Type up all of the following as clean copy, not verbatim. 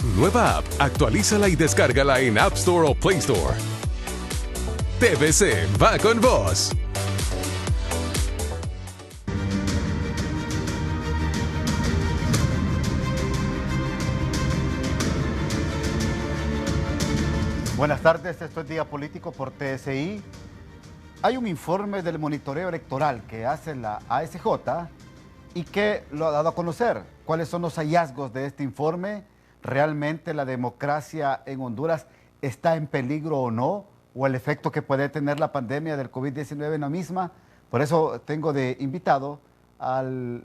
Nueva app. Actualízala y descárgala en App Store o Play Store. TVC va con vos. Buenas tardes, esto es Día Político por TSI. Hay un informe del monitoreo electoral que hace la ASJ y que lo ha dado a conocer. ¿Cuáles son los hallazgos de este informe? ¿Realmente la democracia en Honduras está en peligro o no? ¿O el efecto que puede tener la pandemia del COVID-19 en la misma? Por eso tengo de invitado al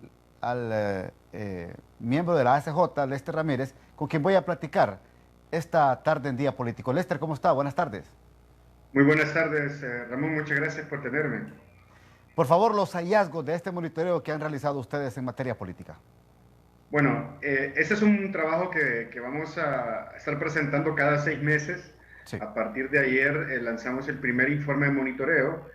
miembro de la ASJ, Lester Ramírez, con quien voy a platicar esta tarde en Día Político. Lester, ¿cómo está? Buenas tardes. Muy buenas tardes, Ramón. Muchas gracias por tenerme. Por favor, los hallazgos de este monitoreo que han realizado ustedes en materia política. Bueno, este es un trabajo que vamos a estar presentando cada 6 meses. Sí. A partir de ayer lanzamos el primer informe de monitoreo.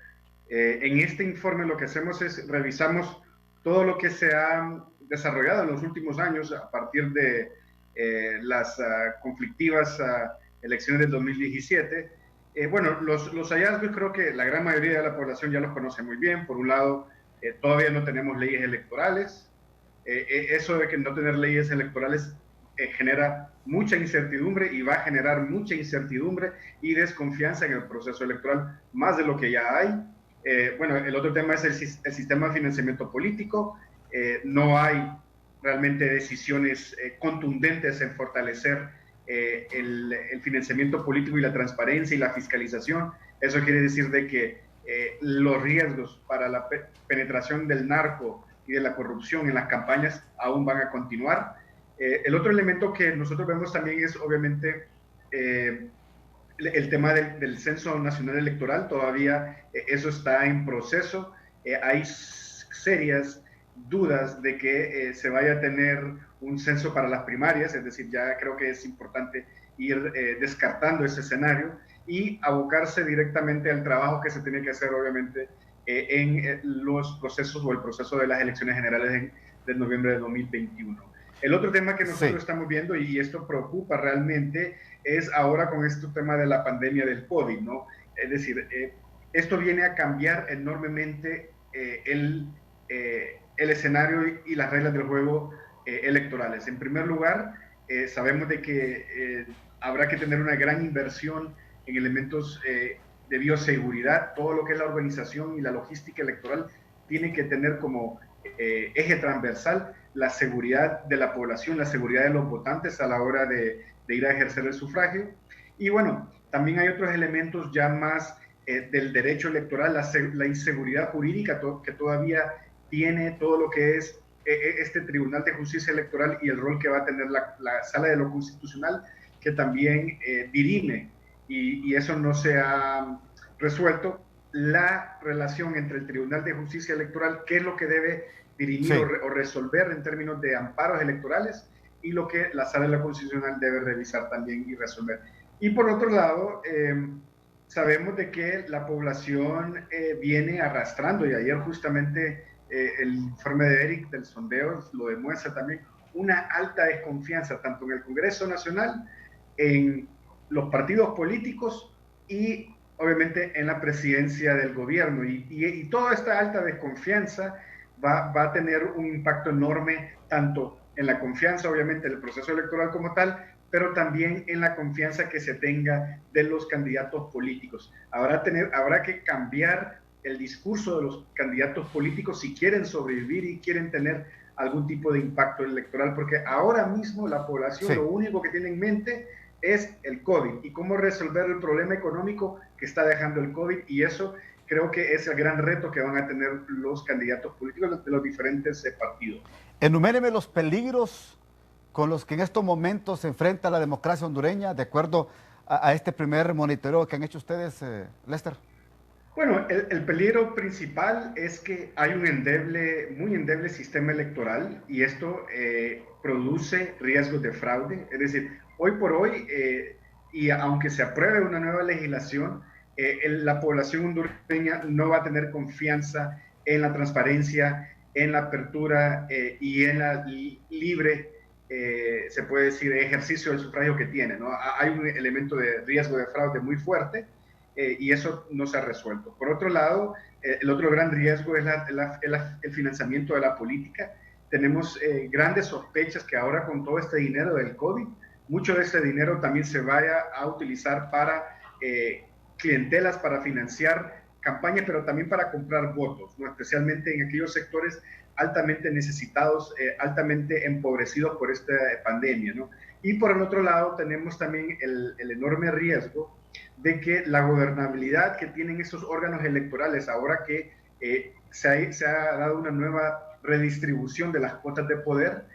En este informe lo que hacemos es revisamos todo lo que se ha desarrollado en los últimos años a partir de las conflictivas elecciones del 2017. Bueno, los hallazgos creo que la gran mayoría de la población ya los conoce muy bien. Por un lado, todavía no tenemos leyes electorales. Eso de que no tener leyes electorales genera mucha incertidumbre y va a generar mucha incertidumbre y desconfianza en el proceso electoral, más de lo que ya hay. Bueno, el otro tema es el sistema de financiamiento político. No hay realmente decisiones contundentes en fortalecer el financiamiento político y la transparencia y la fiscalización. Eso quiere decir de que los riesgos para la penetración del narco y de la corrupción en las campañas aún van a continuar. El otro elemento que nosotros vemos también es obviamente el tema del Censo Nacional Electoral. Todavía eso está en proceso. Hay serias dudas de que se vaya a tener un censo para las primarias, es decir, ya creo que es importante ir descartando ese escenario y abocarse directamente al trabajo que se tiene que hacer obviamente en los procesos o el proceso de las elecciones generales de noviembre de 2021. El otro tema que nosotros estamos viendo, y esto preocupa realmente, es ahora con este tema de la pandemia del COVID, ¿no? Es decir, esto viene a cambiar enormemente el escenario y las reglas del juego electorales. En primer lugar, sabemos de que habrá que tener una gran inversión en elementos de bioseguridad. Todo lo que es la organización y la logística electoral tiene que tener como eje transversal la seguridad de la población, la seguridad de los votantes a la hora de ir a ejercer el sufragio. Y bueno, también hay otros elementos ya más del derecho electoral, la inseguridad jurídica que todavía tiene todo lo que es este Tribunal de Justicia Electoral y el rol que va a tener la Sala de lo Constitucional, que también dirime, y eso no se ha resuelto, la relación entre el Tribunal de Justicia Electoral, qué es lo que debe dirimir o resolver en términos de amparos electorales, y lo que la Sala de lo Constitucional debe revisar también y resolver. Y por otro lado, sabemos de que la población viene arrastrando, y ayer justamente el informe de Eric del sondeo lo demuestra también, una alta desconfianza tanto en el Congreso Nacional, en los partidos políticos y obviamente en la presidencia del gobierno. Y toda esta alta desconfianza va a tener un impacto enorme tanto en la confianza obviamente del proceso electoral como tal, pero también en la confianza que se tenga de los candidatos políticos. Habrá que cambiar el discurso de los candidatos políticos si quieren sobrevivir y quieren tener algún tipo de impacto electoral, porque ahora mismo la población lo único que tiene en mente es el COVID y cómo resolver el problema económico que está dejando el COVID, y eso creo que es el gran reto que van a tener los candidatos políticos de los diferentes partidos. Enuméreme los peligros con los que en estos momentos se enfrenta la democracia hondureña, de acuerdo a este primer monitoreo que han hecho ustedes, Lester. Bueno, el peligro principal es que hay un muy endeble sistema electoral, y esto produce riesgos de fraude. Es decir, hoy por hoy, y aunque se apruebe una nueva legislación, la población hondureña no va a tener confianza en la transparencia, en la apertura y en la libre se puede decir, ejercicio del sufragio que tiene, ¿no? Hay un elemento de riesgo de fraude muy fuerte y eso no se ha resuelto. Por otro lado, el otro gran riesgo es el financiamiento de la política. Tenemos grandes sospechas que ahora con todo este dinero del COVID, mucho de este dinero también se vaya a utilizar para clientelas, para financiar campañas, pero también para comprar votos, ¿no? Especialmente en aquellos sectores altamente necesitados, altamente empobrecidos por esta pandemia, ¿no? Y por el otro lado tenemos también el enorme riesgo de que la gobernabilidad que tienen esos órganos electorales, ahora que se ha dado una nueva redistribución de las cuotas de poder,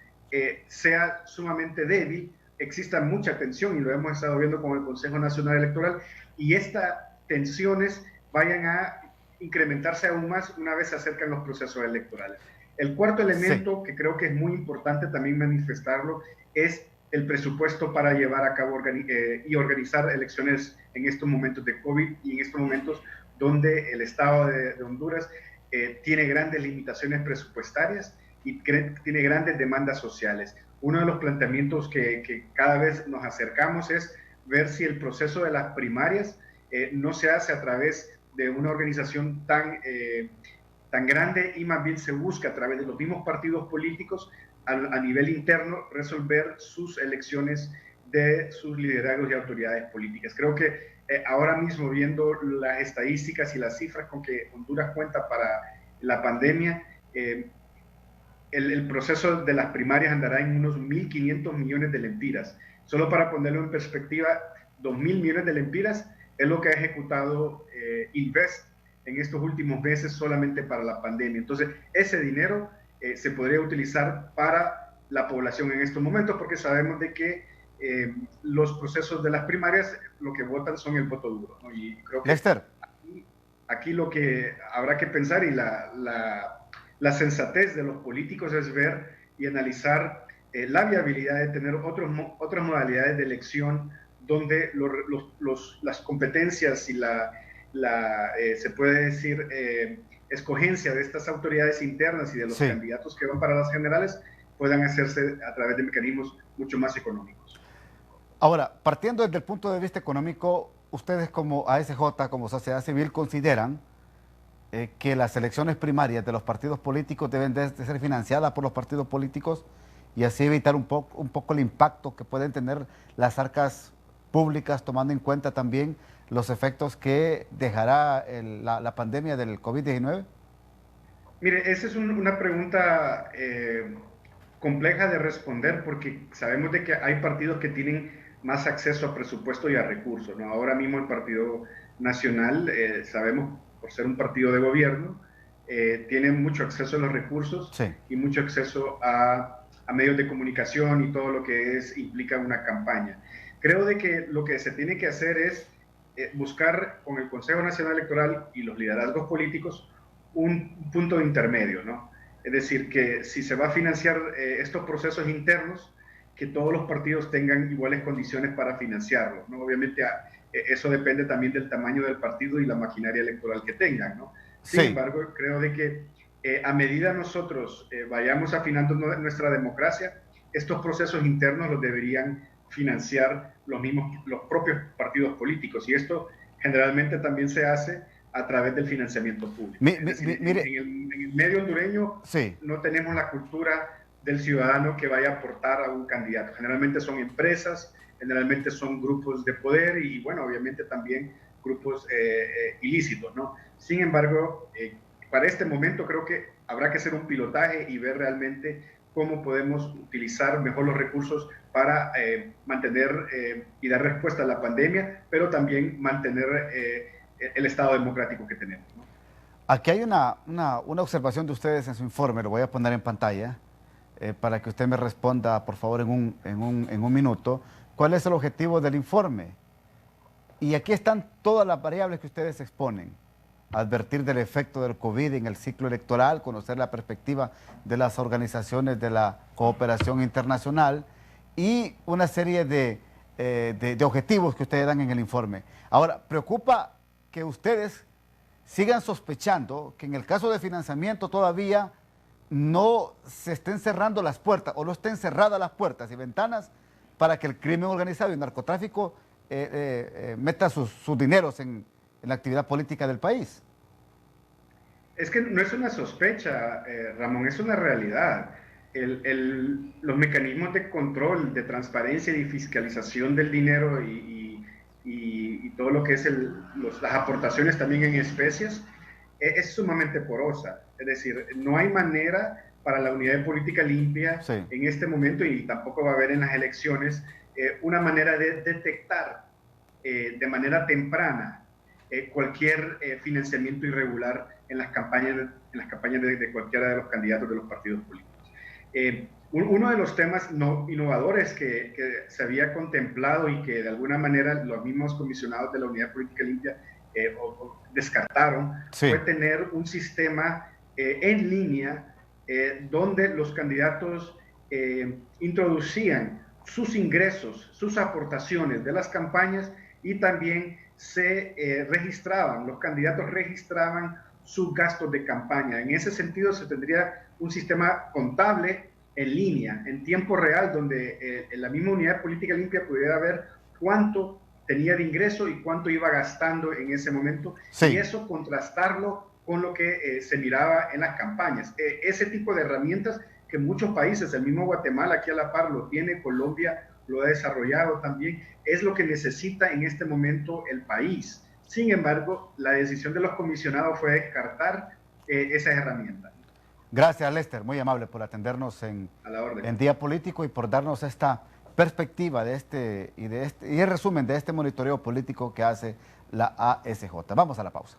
sea sumamente débil, exista mucha tensión, y lo hemos estado viendo con el Consejo Nacional Electoral, y estas tensiones vayan a incrementarse aún más una vez se acercan los procesos electorales. El cuarto elemento, que creo que es muy importante también manifestarlo, es el presupuesto para llevar a cabo y organizar elecciones en estos momentos de COVID y en estos momentos donde el Estado de Honduras tiene grandes limitaciones presupuestarias y tiene grandes demandas sociales. Uno de los planteamientos que cada vez nos acercamos es ver si el proceso de las primarias no se hace a través de una organización tan grande, y más bien se busca a través de los mismos partidos políticos a nivel interno resolver sus elecciones de sus liderazgos y autoridades políticas. Creo que ahora mismo, viendo las estadísticas y las cifras con que Honduras cuenta para la pandemia, el proceso de las primarias andará en unos 1.500 millones de lempiras. Solo para ponerlo en perspectiva, 2.000 millones de lempiras es lo que ha ejecutado Invest en estos últimos meses solamente para la pandemia. Entonces, ese dinero se podría utilizar para la población en estos momentos, porque sabemos de que los procesos de las primarias lo que votan son el voto duro, ¿no? Y creo que Lester, aquí lo que habrá que pensar, y la sensatez de los políticos, es ver y analizar la viabilidad de tener otras modalidades de elección donde las competencias y se puede decir, escogencia de estas autoridades internas y de los candidatos que van para las generales puedan hacerse a través de mecanismos mucho más económicos. Ahora, partiendo desde el punto de vista económico, ustedes como ASJ, como sociedad civil, consideran que las elecciones primarias de los partidos políticos deben de ser financiadas por los partidos políticos y así evitar un poco el impacto que pueden tener las arcas públicas, tomando en cuenta también los efectos que dejará la pandemia del COVID-19? Mire, esa es una pregunta compleja de responder, porque sabemos de que hay partidos que tienen más acceso a presupuesto y a recursos, ¿no? Ahora mismo el Partido Nacional, sabemos, por ser un partido de gobierno, tiene mucho acceso a los recursos y mucho acceso a medios de comunicación y todo lo que implica una campaña. Creo de que lo que se tiene que hacer es buscar con el Consejo Nacional Electoral y los liderazgos políticos un punto de intermedio, ¿no? Es decir, que si se va a financiar estos procesos internos, que todos los partidos tengan iguales condiciones para financiarlos, ¿no? Obviamente eso depende también del tamaño del partido y la maquinaria electoral que tengan, ¿no? Sin embargo, creo de que a medida nosotros vayamos afinando nuestra democracia, estos procesos internos los deberían financiar los propios partidos políticos, y esto generalmente también se hace a través del financiamiento público. Mire, en el medio hondureño no tenemos la cultura del ciudadano que vaya a aportar a un candidato. Generalmente son empresas, generalmente son grupos de poder y, bueno, obviamente también grupos ilícitos, ¿no? Sin embargo, para este momento creo que habrá que hacer un pilotaje y ver realmente cómo podemos utilizar mejor los recursos para mantener y dar respuesta a la pandemia, pero también mantener el Estado democrático que tenemos, ¿no? Aquí hay una observación de ustedes en su informe, lo voy a poner en pantalla, para que usted me responda, por favor, en un minuto. ¿Cuál es el objetivo del informe? Y aquí están todas las variables que ustedes exponen. Advertir del efecto del COVID en el ciclo electoral, conocer la perspectiva de las organizaciones de la cooperación internacional y una serie de objetivos que ustedes dan en el informe. Ahora, preocupa que ustedes sigan sospechando que en el caso de financiamiento todavía no se estén cerrando las puertas o no estén cerradas las puertas y ventanas para que el crimen organizado y el narcotráfico meta sus dineros en la actividad política del país. Es que no es una sospecha, Ramón, es una realidad. Los mecanismos de control, de transparencia y fiscalización del dinero y todo lo que es las aportaciones también en especies es sumamente porosa. Es decir, no hay manera para la unidad de política limpia en este momento, y tampoco va a haber en las elecciones, una manera de detectar de manera temprana cualquier financiamiento irregular en las campañas de cualquiera de los candidatos de los partidos políticos. Uno de los temas innovadores que se había contemplado y que de alguna manera los mismos comisionados de la Unidad Política Limpia descartaron fue tener un sistema en línea donde los candidatos introducían sus ingresos, sus aportaciones de las campañas, y también los candidatos registraban sus gastos de campaña. En ese sentido se tendría un sistema contable en línea, en tiempo real, donde la misma unidad política limpia pudiera ver cuánto tenía de ingreso y cuánto iba gastando en ese momento, y eso contrastarlo con lo que se miraba en las campañas. Ese tipo de herramientas que muchos países, el mismo Guatemala aquí a la par lo tiene, Colombia lo ha desarrollado también, es lo que necesita en este momento el país. Sin embargo, la decisión de los comisionados fue descartar esas herramientas. Gracias, Lester, muy amable por atendernos en Día Político y por darnos esta perspectiva y el resumen de este monitoreo político que hace la ASJ. Vamos a la pausa.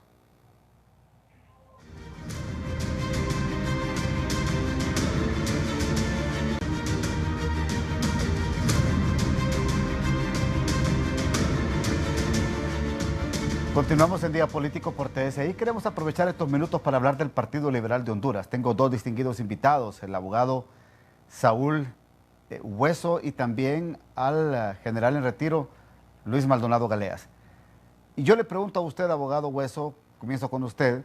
Continuamos en Día Político por TSI. Queremos aprovechar estos minutos para hablar del Partido Liberal de Honduras. Tengo dos distinguidos invitados, el abogado Saúl Hueso y también al general en retiro, Luis Maldonado Galeas. Y yo le pregunto a usted, abogado Hueso, comienzo con usted,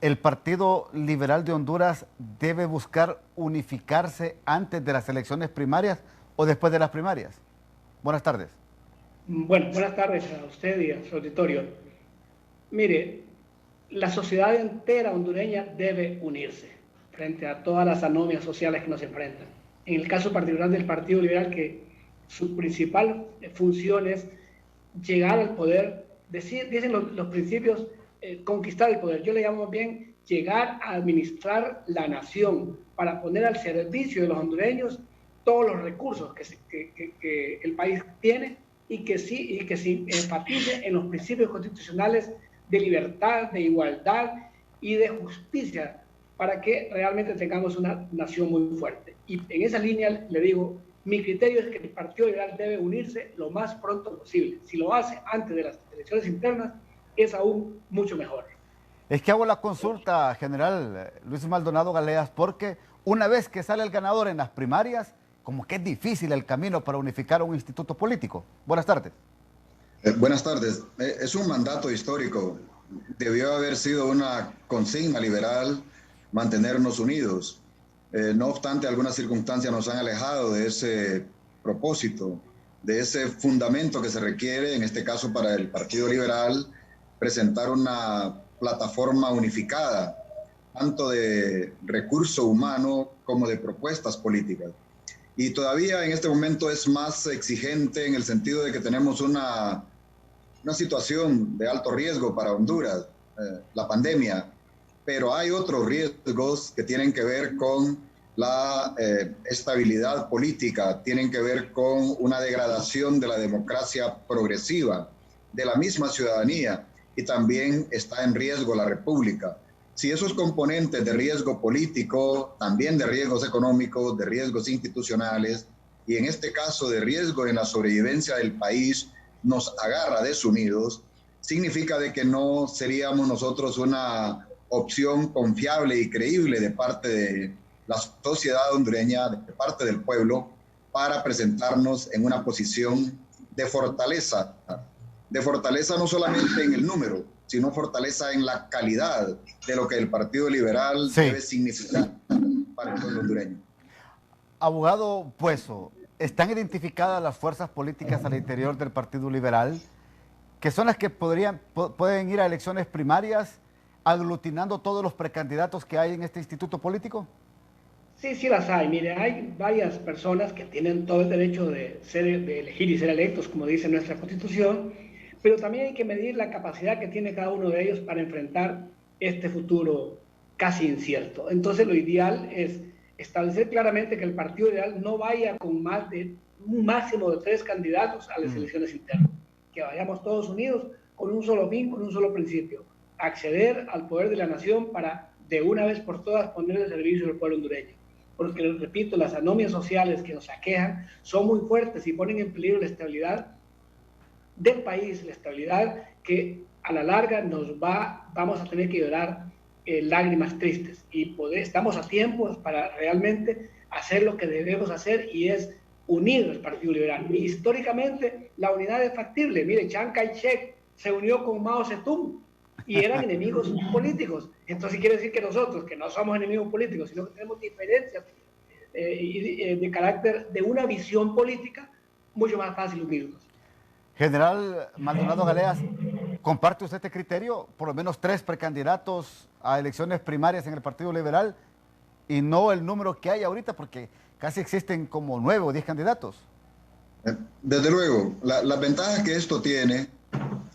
¿el Partido Liberal de Honduras debe buscar unificarse antes de las elecciones primarias o después de las primarias? Buenas tardes. Bueno, buenas tardes a usted y a su auditorio. Mire, la sociedad entera hondureña debe unirse frente a todas las anomias sociales que nos enfrentan. En el caso particular del Partido Liberal, que su principal función es llegar al poder, dicen los principios, conquistar el poder. Yo le llamo bien llegar a administrar la nación para poner al servicio de los hondureños todos los recursos que el país tiene y que sí enfatice en los principios constitucionales de libertad, de igualdad y de justicia, para que realmente tengamos una nación muy fuerte. Y en esa línea le digo, mi criterio es que el Partido Liberal debe unirse lo más pronto posible. Si lo hace antes de las elecciones internas, es aún mucho mejor. Es que hago la consulta, general Luis Maldonado Galeas, porque una vez que sale el ganador en las primarias, como que es difícil el camino para unificar un instituto político. Buenas tardes. Buenas tardes. Es un mandato histórico. Debió haber sido una consigna liberal mantenernos unidos. No obstante, algunas circunstancias nos han alejado de ese propósito, de ese fundamento que se requiere, en este caso para el Partido Liberal, presentar una plataforma unificada, tanto de recurso humano como de propuestas políticas. Y todavía en este momento es más exigente en el sentido de que tenemos una situación de alto riesgo para Honduras, la pandemia, pero hay otros riesgos que tienen que ver con la estabilidad política, tienen que ver con una degradación de la democracia progresiva, de la misma ciudadanía, y también está en riesgo la República. Si esos componentes de riesgo político, también de riesgos económicos, de riesgos institucionales, y en este caso de riesgo en la sobrevivencia del país, nos agarra desunidos, significa de que no seríamos nosotros una opción confiable y creíble de parte de la sociedad hondureña, de parte del pueblo, para presentarnos en una posición de fortaleza no solamente en el número, sino fortaleza en la calidad de lo que el Partido Liberal debe significar para el pueblo hondureño. Abogado Bueso, ¿están identificadas las fuerzas políticas al interior del Partido Liberal, que son las que pueden ir a elecciones primarias aglutinando todos los precandidatos que hay en este instituto político? Sí, sí las hay. Mire, hay varias personas que tienen todo el derecho de elegir y ser electos, como dice nuestra Constitución, pero también hay que medir la capacidad que tiene cada uno de ellos para enfrentar este futuro casi incierto. Entonces, lo ideal es establecer claramente que el Partido Liberal no vaya con más de un máximo de 3 candidatos a las elecciones internas, que vayamos todos unidos con un solo fin, con un solo principio: acceder al poder de la nación para de una vez por todas poner al servicio del pueblo hondureño. Porque, les repito, las anomias sociales que nos aquejan son muy fuertes y ponen en peligro la estabilidad del país, la estabilidad que a la larga vamos a tener que llorar lágrimas tristes, y estamos a tiempo para realmente hacer lo que debemos hacer, y es unir al Partido Liberal. Y históricamente la unidad es factible. Mire, Chiang Kai-shek se unió con Mao Zedong y eran enemigos políticos. Entonces quiere decir que nosotros, que no somos enemigos políticos, sino que tenemos diferencias de carácter, de una visión política, mucho más fácil unirnos. General Maldonado Galeas, ¿comparte usted este criterio? Por lo menos 3 precandidatos a elecciones primarias en el Partido Liberal, y no el número que hay ahorita, porque casi existen como 9 o 10 candidatos. Desde luego, las ventajas que esto tiene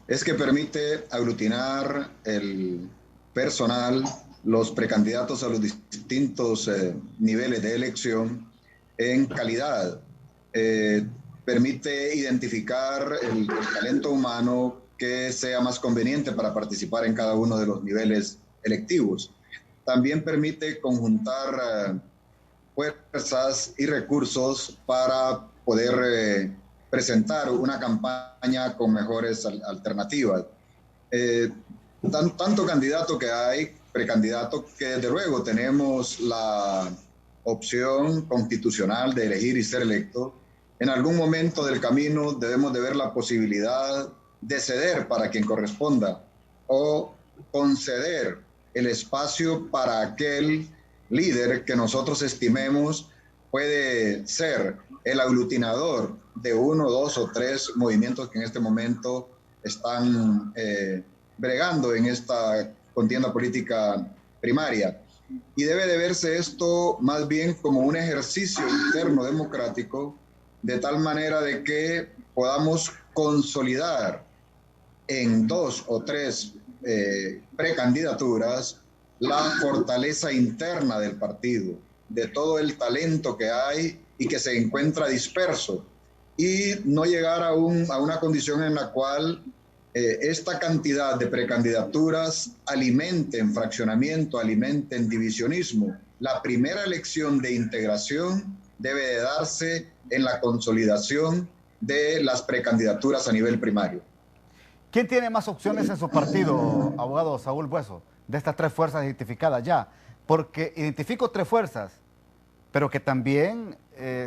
es que permite aglutinar el personal, los precandidatos a los distintos niveles de elección en calidad. Permite identificar el talento humano que sea más conveniente para participar en cada uno de los niveles electivos. También permite conjuntar fuerzas y recursos para poder presentar una campaña con mejores alternativas. Tanto candidato que hay, precandidato, que desde luego tenemos la opción constitucional de elegir y ser electo. En algún momento del camino debemos de ver la posibilidad de ceder para quien corresponda, o conceder el espacio para aquel líder que nosotros estimemos puede ser el aglutinador de 1, 2 o 3 movimientos que en este momento están bregando en esta contienda política primaria. Y debe de verse esto más bien como un ejercicio interno democrático, de tal manera de que podamos consolidar en 2 o 3 precandidaturas la fortaleza interna del partido, de todo el talento que hay y que se encuentra disperso, y no llegar a una condición en la cual esta cantidad de precandidaturas alimenten fraccionamiento, alimenten divisionismo. La primera elección de integración debe de darse en la consolidación de las precandidaturas a nivel primario. ¿Quién tiene más opciones en su partido, abogado Saúl Bueso, de estas 3 fuerzas identificadas ya? Porque identifico 3 fuerzas, pero que también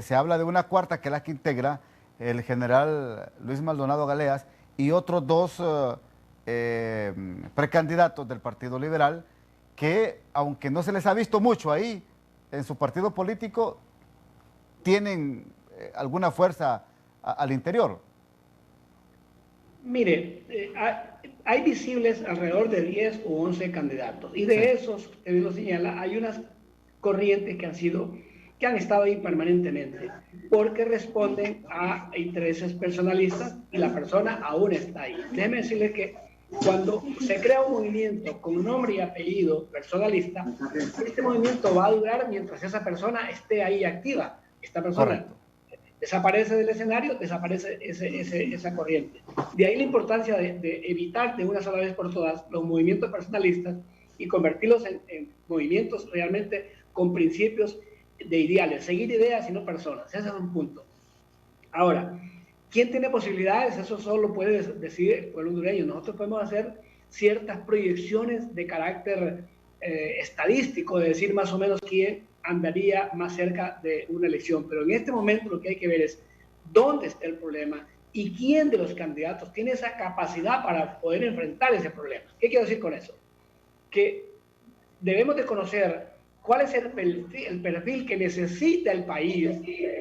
se habla de una cuarta, que es la que integra el general Luis Maldonado Galeas y otros 2 precandidatos del Partido Liberal, que aunque no se les ha visto mucho ahí en su partido político, tienen alguna fuerza al interior. Mire, hay visibles alrededor de 10 u 11 candidatos, y de esos, usted lo señala, hay unas corrientes que han estado ahí permanentemente, porque responden a intereses personalistas, y la persona aún está ahí. Déjeme decirle que cuando se crea un movimiento con nombre y apellido personalista, este movimiento va a durar mientras esa persona esté ahí activa. Esta persona desaparece del escenario, desaparece esa corriente. De ahí la importancia de evitar de una sola vez por todas los movimientos personalistas y convertirlos en movimientos realmente con principios de ideales, seguir ideas y no personas. Ese es un punto. Ahora, ¿quién tiene posibilidades? Eso solo puede decidir el pueblo hondureño. Nosotros podemos hacer ciertas proyecciones de carácter estadístico, de decir más o menos quién andaría más cerca de una elección, pero en este momento lo que hay que ver es dónde está el problema y quién de los candidatos tiene esa capacidad para poder enfrentar ese problema. ¿Qué quiero decir con eso? Que debemos de conocer cuál es el perfil que necesita el país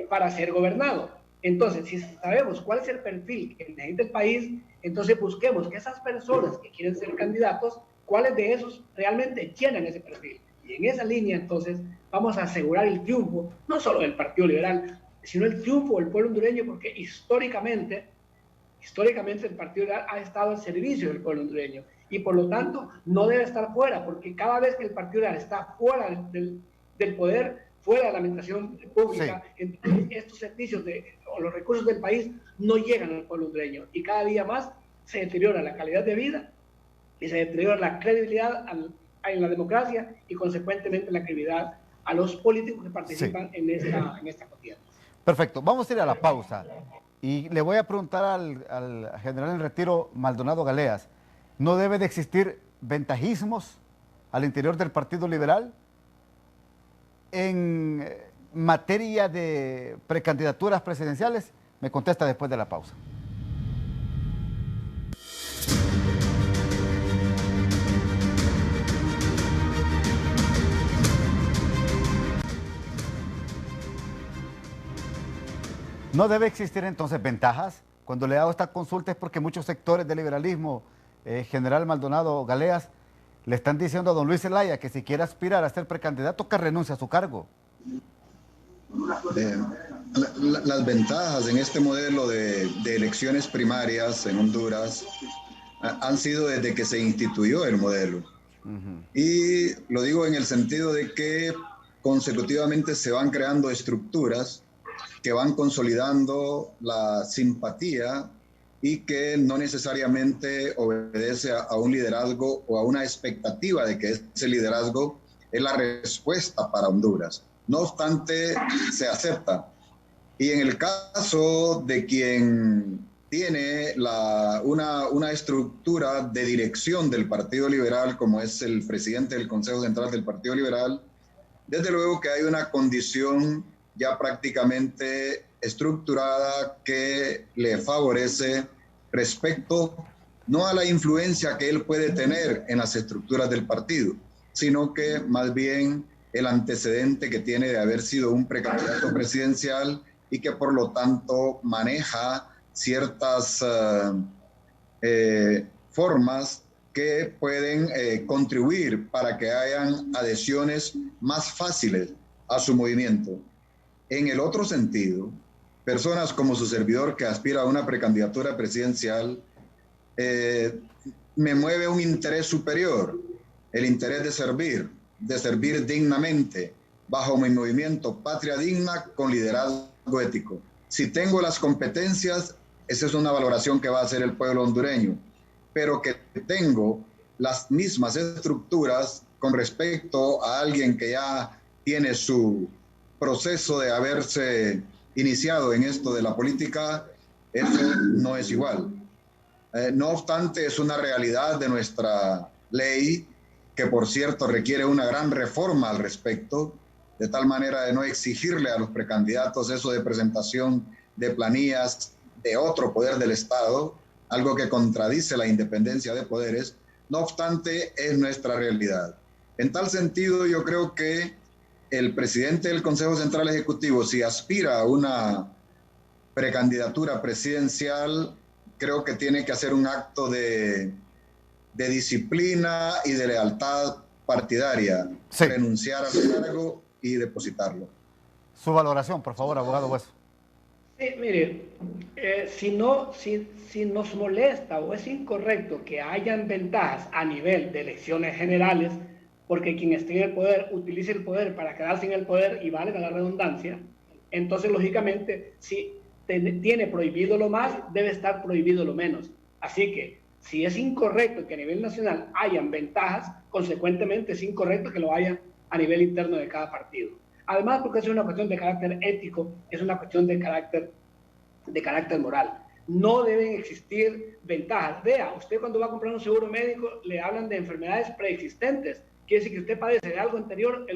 para ser gobernado. Entonces, si sabemos cuál es el perfil que necesita el país, entonces busquemos que esas personas que quieren ser candidatos, cuáles de esos realmente llenan ese perfil. Y en esa línea, entonces, vamos a asegurar el triunfo, no solo del Partido Liberal, sino el triunfo del pueblo hondureño, porque históricamente el Partido Liberal ha estado al servicio del pueblo hondureño y por lo tanto no debe estar fuera, porque cada vez que el Partido Liberal está fuera del poder, fuera de la administración pública, sí, entonces estos servicios o los recursos del país no llegan al pueblo hondureño y cada día más se deteriora la calidad de vida y se deteriora la credibilidad en la democracia y consecuentemente la credibilidad a los políticos que participan, sí, en esta contienda. Perfecto, vamos a ir a la pausa y le voy a preguntar al general en retiro Maldonado Galeas, ¿no debe de existir ventajismos al interior del Partido Liberal en materia de precandidaturas presidenciales? Me contesta después de la pausa. ¿No debe existir entonces ventajas? Cuando le hago esta consulta es porque muchos sectores del liberalismo, general Maldonado Galeas, le están diciendo a don Luis Zelaya que si quiere aspirar a ser precandidato, que renuncie a su cargo. Las ventajas en este modelo de elecciones primarias en Honduras han sido desde que se instituyó el modelo. Y lo digo en el sentido de que consecutivamente se van creando estructuras que van consolidando la simpatía y que no necesariamente obedece a un liderazgo o a una expectativa de que ese liderazgo es la respuesta para Honduras. No obstante, se acepta. Y en el caso de quien tiene una estructura de dirección del Partido Liberal, como es el presidente del Consejo Central del Partido Liberal, desde luego que hay una condición ya prácticamente estructurada que le favorece respecto no a la influencia que él puede tener en las estructuras del partido, sino que más bien el antecedente que tiene de haber sido un precandidato presidencial y que por lo tanto maneja ciertas formas que pueden contribuir para que hayan adhesiones más fáciles a su movimiento. En el otro sentido, personas como su servidor que aspira a una precandidatura presidencial, me mueve un interés superior, el interés de servir dignamente, bajo mi movimiento Patria Digna con liderazgo ético. Si tengo las competencias, esa es una valoración que va a hacer el pueblo hondureño, pero que tengo las mismas estructuras con respecto a alguien que ya tiene su proceso de haberse iniciado en esto de la política, eso no es igual. No obstante, es una realidad de nuestra ley que, por cierto, requiere una gran reforma al respecto, de tal manera de no exigirle a los precandidatos eso de presentación de planillas de otro poder del Estado, algo que contradice la independencia de poderes. No obstante, es nuestra realidad. En tal sentido, yo creo que el presidente del Consejo Central Ejecutivo, si aspira a una precandidatura presidencial, creo que tiene que hacer un acto de disciplina y de lealtad partidaria, sí, renunciar al cargo y depositarlo. Su valoración, por favor, abogado Hueso. Sí, mire, si nos molesta o es incorrecto que hayan ventajas a nivel de elecciones generales, porque quien esté en el poder utilice el poder para quedarse en el poder y valga la redundancia, entonces lógicamente si tiene prohibido lo más, debe estar prohibido lo menos. Así que si es incorrecto que a nivel nacional hayan ventajas, consecuentemente es incorrecto que lo haya a nivel interno de cada partido. Además, porque es una cuestión de carácter ético, es una cuestión de carácter moral. No deben existir ventajas. Vea, usted cuando va a comprar un seguro médico le hablan de enfermedades preexistentes. Quiere decir que usted padece de algo anterior,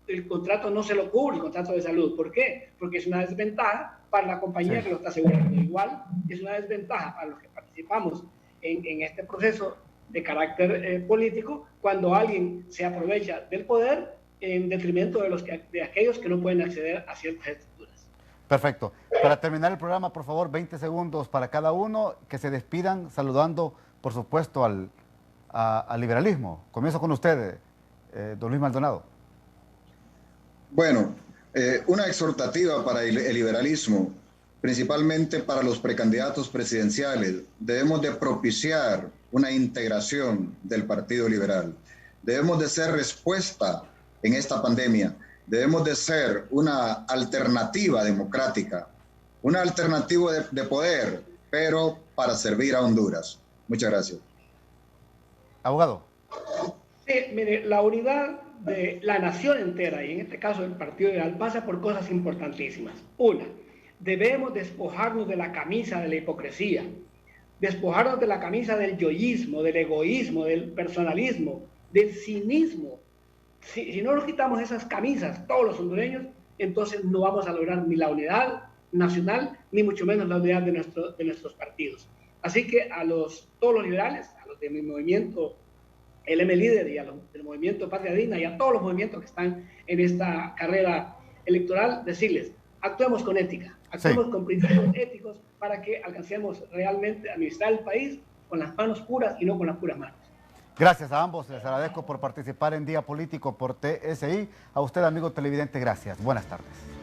el contrato no se lo cubre, el contrato de salud. ¿Por qué? Porque es una desventaja para la compañía que lo está asegurando. Igual es una desventaja para los que participamos en este proceso de carácter político, cuando alguien se aprovecha del poder en detrimento de aquellos que no pueden acceder a ciertas estructuras. Perfecto. Para terminar el programa, por favor, 20 segundos para cada uno, que se despidan saludando, por supuesto, al liberalismo. Comienzo con usted, don Luis Maldonado. Bueno, una exhortativa para el liberalismo, principalmente para los precandidatos presidenciales. Debemos de propiciar una integración del Partido Liberal. Debemos de ser respuesta en esta pandemia. Debemos de ser una alternativa democrática, una alternativa de poder, pero para servir a Honduras. Muchas gracias. Abogado. Sí, mire, la unidad de la nación entera, y en este caso el Partido Liberal, pasa por cosas importantísimas. Una, debemos despojarnos de la camisa de la hipocresía, despojarnos de la camisa del yoísmo, del egoísmo, del personalismo, del cinismo. Si no nos quitamos esas camisas, todos los hondureños, entonces no vamos a lograr ni la unidad nacional, ni mucho menos la unidad de nuestros partidos. Así que todos los liberales, a los de mi movimiento, el M-Líder, y a los del movimiento Patria Digna, y a todos los movimientos que están en esta carrera electoral, decirles, actuemos con ética, actuemos con principios éticos para que alcancemos realmente a administrar el país con las manos puras y no con las puras manos. Gracias a ambos, les agradezco por participar en Día Político por TSI. A usted, amigo televidente, gracias. Buenas tardes.